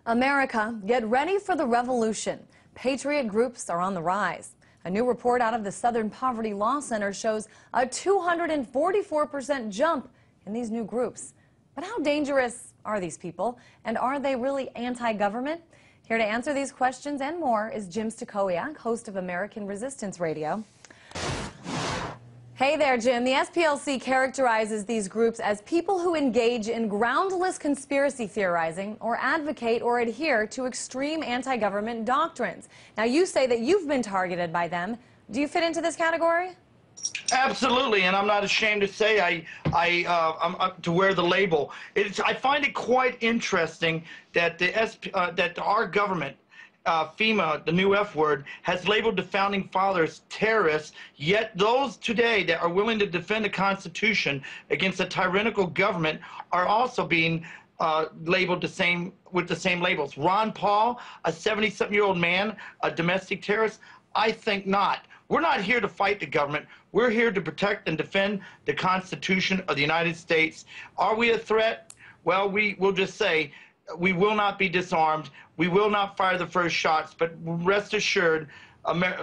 America, get ready for the revolution. Patriot groups are on the rise. A new report out of the Southern Poverty Law Center shows a 244% jump in these new groups. But how dangerous are these people? And are they really anti-government? Here to answer these questions and more is Jim Stachowiak, host of American Resistance Radio. Hey there, Jim. The SPLC characterizes these groups as people who engage in groundless conspiracy theorizing or advocate or adhere to extreme anti-government doctrines. Now, you say that you've been targeted by them. Do you fit into this category? Absolutely, and I'm not ashamed to say I'm to wear the label. I find it quite interesting that that our government, FEMA, the new F word, has labeled the founding fathers terrorists, yet those today that are willing to defend the Constitution against a tyrannical government are also being labeled with the same labels. Ron Paul, a 70-something-year-old man, a domestic terrorist? I think not. We're not here to fight the government. We're here to protect and defend the Constitution of the United States. Are we a threat? Well, we will just say we will not be disarmed. We will not fire the first shots, but rest assured,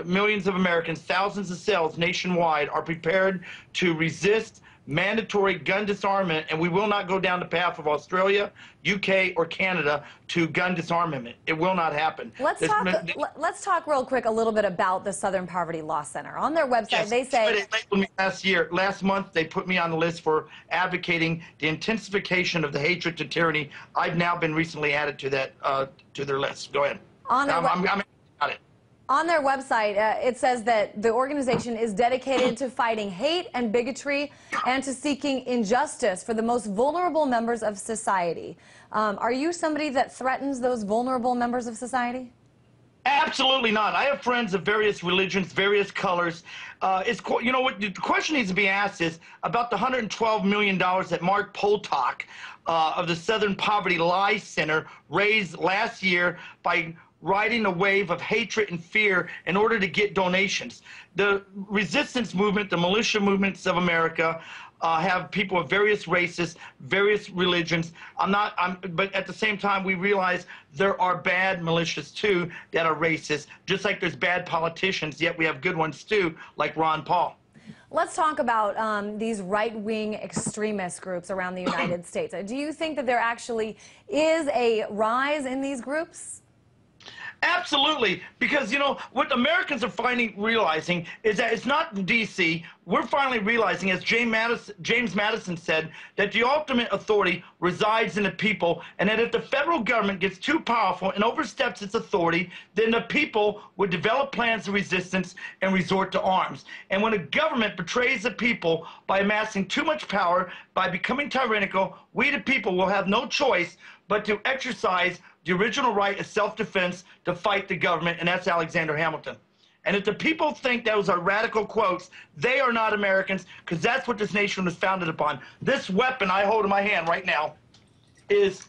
millions of Americans, thousands of cells nationwide are prepared to resist mandatory gun disarmament, and we will not go down the path of Australia, UK, or Canada to gun disarmament. It will not happen. Let's talk real quick a little bit about the Southern Poverty Law Center. On their website, yes, they say... Last month, they put me on the list for advocating the intensification of the hatred to tyranny. I've now been recently added to that to their list. Go ahead. I'm on it. On their website, it says that the organization is dedicated to fighting hate and bigotry and to seeking injustice for the most vulnerable members of society. Are you somebody that threatens those vulnerable members of society? Absolutely not. I have friends of various religions, various colors. You know what? The question needs to be asked is about the $112 million that Mark Poltock of the Southern Poverty Law Center raised last year by riding a wave of hatred and fear in order to get donations. The resistance movement, the militia movements of America, have people of various races, various religions. But at the same time, we realize there are bad militias too that are racist, just like there's bad politicians, yet we have good ones too, like Ron Paul. Let's talk about these right-wing extremist groups around the United States. Do you think that there actually is a rise in these groups? Absolutely, because, you know, what Americans are realizing is that it's not in D.C. We're finally realizing, as James Madison said, that the ultimate authority resides in the people, and that if the federal government gets too powerful and oversteps its authority, then the people would develop plans of resistance and resort to arms. And when a government betrays the people by amassing too much power, by becoming tyrannical, we the people will have no choice but to exercise the original right of self-defense to fight the government, and that's Alexander Hamilton. And if the people think those are radical quotes, they are not Americans, because that's what this nation was founded upon. This weapon I hold in my hand right now is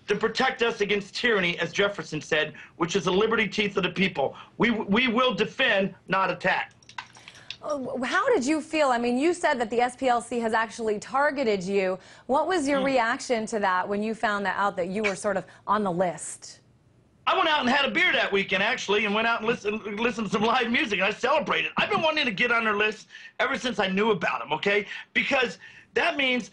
to protect us against tyranny, as Jefferson said, which is the liberty teeth of the people. We will defend, not attack. How did you feel? I mean, you said that the SPLC has actually targeted you. What was your reaction to that when you found out that you were sort of on the list? I went out and had a beer that weekend, actually, and went out and listened to some live music, and I celebrated. I've been wanting to get on their list ever since I knew about them, okay? Because that means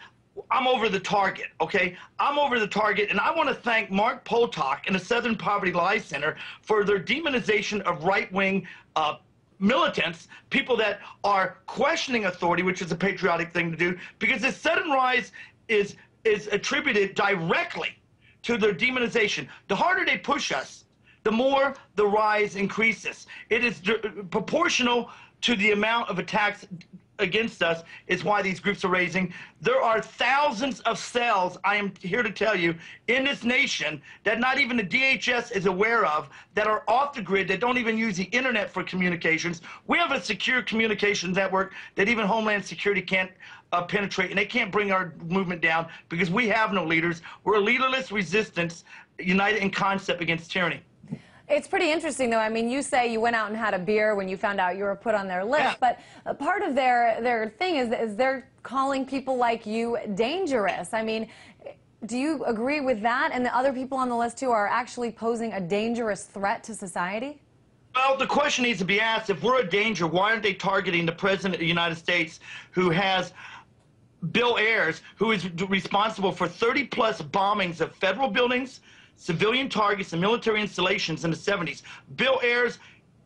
I'm over the target, okay? I'm over the target, and I want to thank Mark Poltock and the Southern Poverty Law Center for their demonization of right-wing militants, people that are questioning authority, which is a patriotic thing to do, because this sudden rise is attributed directly to their demonization. The harder they push us, the more the rise increases. It is proportional to the amount of attacks against us is why these groups are raising. There are thousands of cells, I am here to tell you, in this nation that not even the DHS is aware of, that are off the grid, that don't even use the internet for communications. We have a secure communications network that even Homeland Security can't penetrate, and they can't bring our movement down because we have no leaders. We're a leaderless resistance united in concept against tyranny. It's pretty interesting, though. I mean, you say you went out and had a beer when you found out you were put on their list, but part of their thing is they're calling people like you dangerous. I mean, do you agree with that and the other people on the list who are actually posing a dangerous threat to society? Well, the question needs to be asked, if we're a danger, why aren't they targeting the President of the United States, who has Bill Ayers, who is responsible for 30-plus bombings of federal buildings, civilian targets, and military installations in the 70s. Bill Ayers,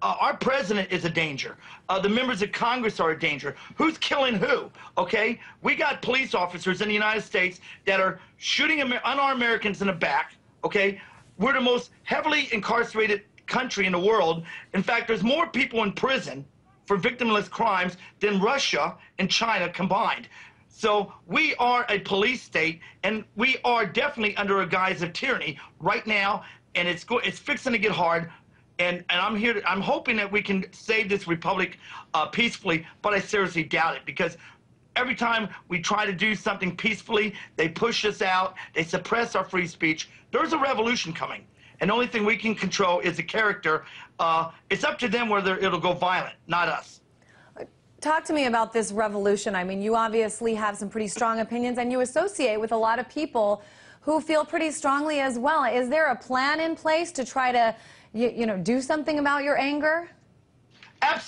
our president is a danger. The members of Congress are a danger. Who's killing who? Okay? We got police officers in the United States that are shooting unarmed Americans in the back. Okay? We're the most heavily incarcerated country in the world. In fact, there's more people in prison for victimless crimes than Russia and China combined. So we are a police state, and we are definitely under a guise of tyranny right now, and it's fixing to get hard. And I'm hoping that we can save this republic peacefully, but I seriously doubt it, because every time we try to do something peacefully, they push us out, they suppress our free speech. There's a revolution coming, and the only thing we can control is the character. It's up to them whether it'll go violent, not us. Talk to me about this revolution. I mean, you obviously have some pretty strong opinions, and you associate with a lot of people who feel pretty strongly as well. Is there a plan in place to try to, you know, do something about your anger?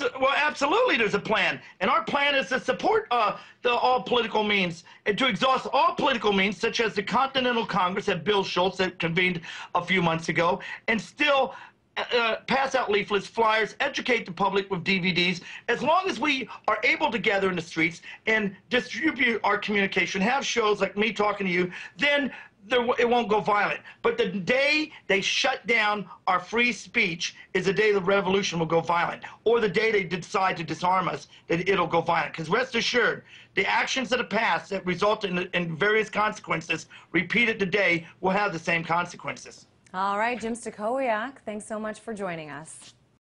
Well, absolutely there's a plan. And our plan is to support all political means and to exhaust all political means, such as the Continental Congress that Bill Schultz had convened a few months ago, and still pass out leaflets, flyers, educate the public with DVDs. As long as we are able to gather in the streets and distribute our communication, have shows like me talking to you, then it won't go violent. But the day they shut down our free speech is the day the revolution will go violent, or the day they decide to disarm us, that it'll go violent. Because rest assured, the actions of the past that result in various consequences repeated today will have the same consequences. All right, Jim Stachowiak, thanks so much for joining us.